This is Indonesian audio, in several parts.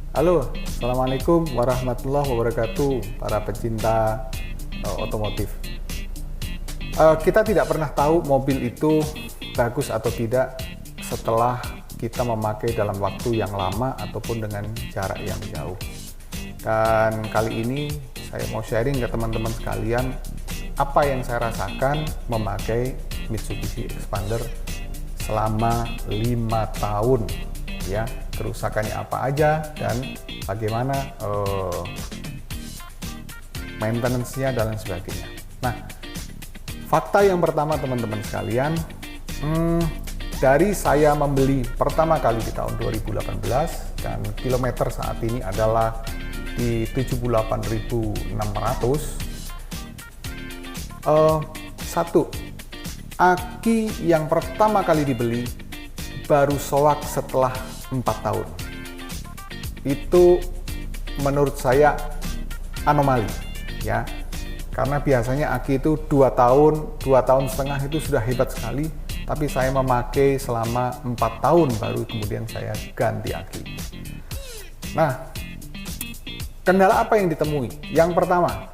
Halo, Assalamualaikum warahmatullahi wabarakatuh, para pecinta otomotif. Kita tidak pernah tahu mobil itu bagus atau tidak setelah kita memakai dalam waktu yang lama ataupun dengan jarak yang jauh. Dan kali ini saya mau sharing ke teman-teman sekalian apa yang saya rasakan memakai Mitsubishi Xpander selama 5 tahun, ya, kerusakannya apa aja dan bagaimana maintenance-nya dan lain sebagainya. Nah, fakta yang pertama teman-teman sekalian, dari saya membeli pertama kali di tahun 2018 dan kilometer saat ini adalah di 78.600. Satu, aki yang pertama kali dibeli baru soak setelah 4 tahun. Itu menurut saya anomali, ya. Karena biasanya aki itu 2 tahun setengah itu sudah hebat sekali, tapi saya memakai selama 4 tahun baru kemudian saya ganti aki. Nah, kendala apa yang ditemui? Yang pertama,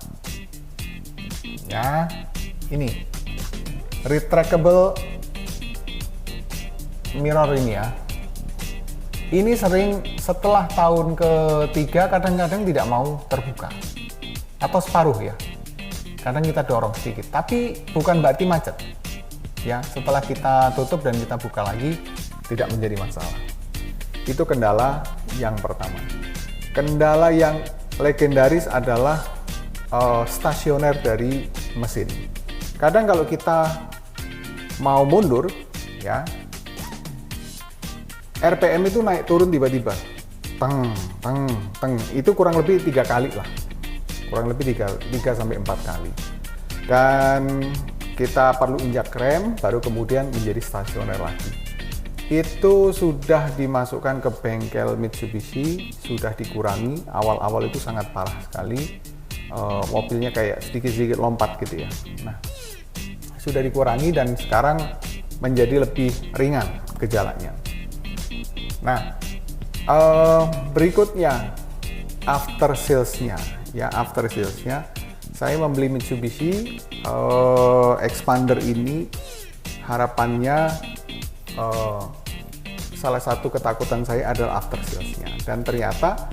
ya, ini retractable mirror ini, ya. Ini sering setelah tahun ketiga kadang-kadang tidak mau terbuka atau separuh, ya. Kadang kita dorong sedikit, tapi bukan berarti macet, ya. Setelah kita tutup dan kita buka lagi tidak menjadi masalah. Itu kendala yang pertama. Kendala yang legendaris adalah stasioner dari mesin. Kadang kalau kita mau mundur, ya, RPM itu naik turun tiba-tiba, teng, teng, teng. Itu kurang lebih 3 kali lah, kurang lebih 3 sampai 4 kali. Dan kita perlu injak rem, baru kemudian menjadi stasioner lagi. Itu sudah dimasukkan ke bengkel Mitsubishi, sudah dikurangi. Awal-awal itu sangat parah sekali, mobilnya kayak sedikit-sedikit lompat gitu, ya. Nah, sudah dikurangi dan sekarang menjadi lebih ringan gejalanya. Nah, berikutnya after sales-nya, ya, after sales-nya saya membeli Mitsubishi Xpander ini, harapannya salah satu ketakutan saya adalah after sales-nya, dan ternyata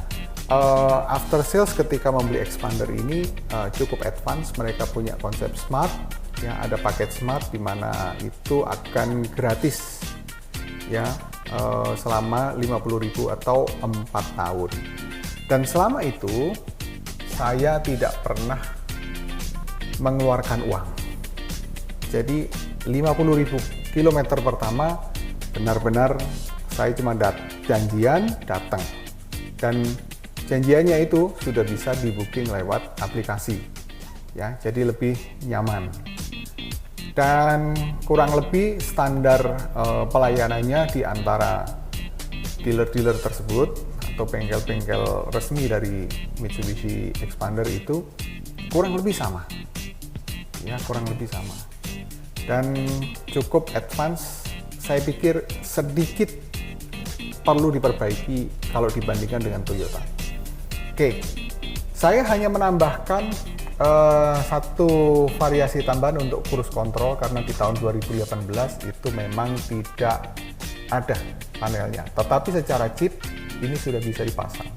after sales ketika membeli Xpander ini cukup advance. Mereka punya konsep smart, ya, ada paket smart di mana itu akan gratis, ya, selama 50.000 atau 4 tahun. Dan selama itu saya tidak pernah mengeluarkan uang. Jadi 50.000 kilometer pertama benar-benar saya cuma janjian datang, dan janjiannya itu sudah bisa di booking lewat aplikasi, ya, jadi lebih nyaman. Dan kurang lebih standar pelayanannya di antara dealer-dealer tersebut atau bengkel-bengkel resmi dari Mitsubishi Xpander itu kurang lebih sama, ya, kurang lebih sama, dan cukup advance. Saya pikir sedikit perlu diperbaiki kalau dibandingkan dengan Toyota. Oke, saya hanya menambahkan satu variasi tambahan untuk cruise control, karena di tahun 2018 itu memang tidak ada panelnya, tetapi secara chip ini sudah bisa dipasang,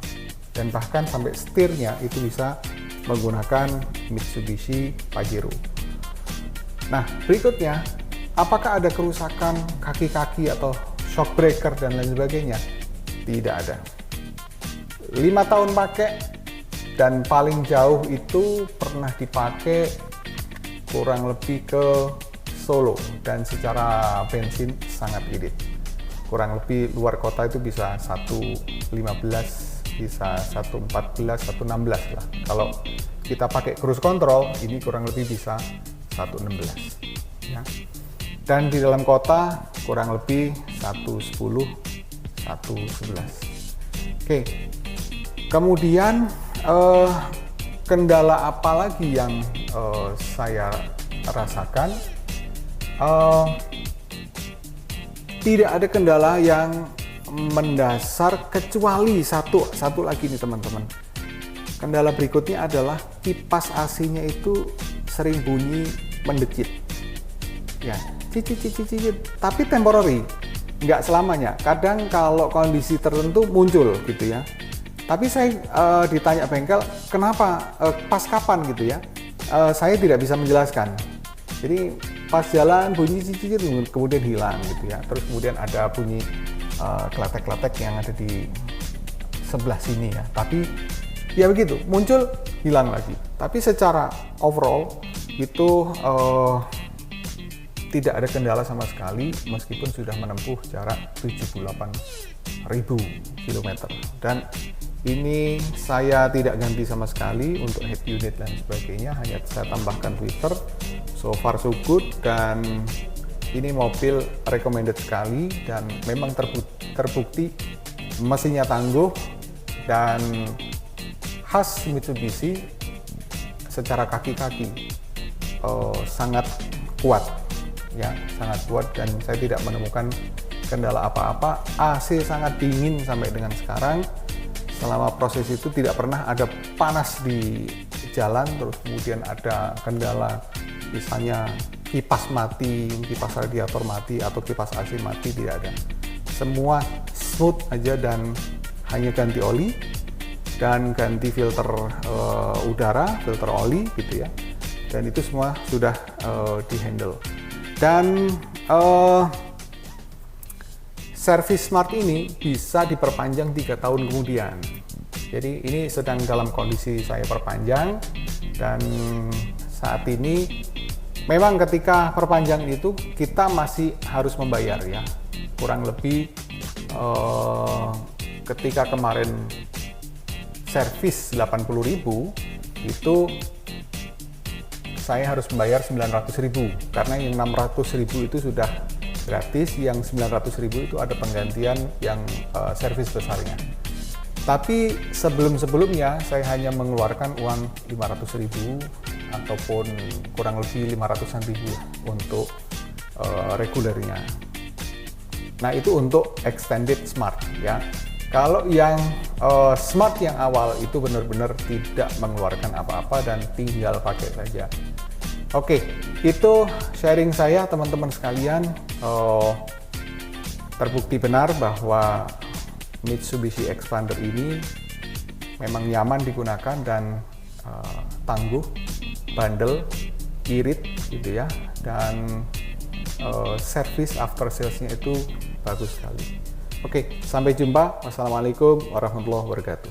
dan bahkan sampai setirnya itu bisa menggunakan Mitsubishi Pajero. Nah, berikutnya, apakah ada kerusakan kaki-kaki atau shock breaker dan lain sebagainya? Tidak ada. 5 tahun pakai, dan paling jauh itu pernah dipakai kurang lebih ke Solo, dan secara bensin sangat irit. Kurang lebih luar kota itu bisa 1.15, bisa 1.14, 1.16 lah. Kalau kita pakai cruise control, ini kurang lebih bisa 1.16, ya. Dan di dalam kota kurang lebih 1.10, 1.11. Oke. Kemudian kendala apa lagi yang saya rasakan? Tidak ada kendala yang mendasar, kecuali satu lagi nih teman-teman. Kendala berikutnya adalah kipas AC-nya itu sering bunyi mendecit. Ya, cicit, tapi temporary, nggak selamanya. Kadang kalau kondisi tertentu muncul gitu ya. Tapi saya ditanya bengkel, kenapa, pas kapan gitu ya? Saya tidak bisa menjelaskan. Jadi pas jalan bunyi cicit kemudian hilang gitu ya. Terus kemudian ada bunyi kletek-kletek yang ada di sebelah sini ya. Tapi ya begitu, muncul hilang lagi. Tapi secara overall itu tidak ada kendala sama sekali meskipun sudah menempuh jarak 78.000 km. Dan ini saya tidak ganti sama sekali untuk head unit dan sebagainya, hanya saya tambahkan tweeter. So far so good, dan ini mobil recommended sekali dan memang terbukti mesinnya tangguh dan khas Mitsubishi. Secara kaki-kaki sangat kuat ya, sangat kuat, dan saya tidak menemukan kendala apa-apa. AC sangat dingin sampai dengan sekarang. Selama proses itu tidak pernah ada panas di jalan, terus kemudian ada kendala misalnya kipas mati, kipas radiator mati, atau kipas AC mati, tidak ada. Semua smooth aja, dan hanya ganti oli dan ganti filter udara, filter oli gitu ya. Dan itu semua sudah di-handle. Dan servis smart ini bisa diperpanjang 3 tahun kemudian. Jadi ini sedang dalam kondisi saya perpanjang, dan saat ini memang ketika perpanjangan itu kita masih harus membayar ya. Kurang lebih ketika kemarin servis 80.000 itu saya harus membayar 900.000, karena yang 600.000 itu sudah gratis, yang 900.000 itu ada penggantian yang servis besarnya. Tapi sebelumnya saya hanya mengeluarkan uang 500.000 ataupun kurang lebih 500.000 untuk regulernya. Nah itu untuk extended smart ya. Kalau yang smart yang awal itu benar-benar tidak mengeluarkan apa-apa dan tinggal pakai saja. Oke, itu sharing saya teman-teman sekalian. Terbukti benar bahwa Mitsubishi Xpander ini memang nyaman digunakan dan tangguh, bandel, irit gitu ya, dan service after sales-nya itu bagus sekali. Oke, sampai jumpa. Wassalamualaikum warahmatullahi wabarakatuh.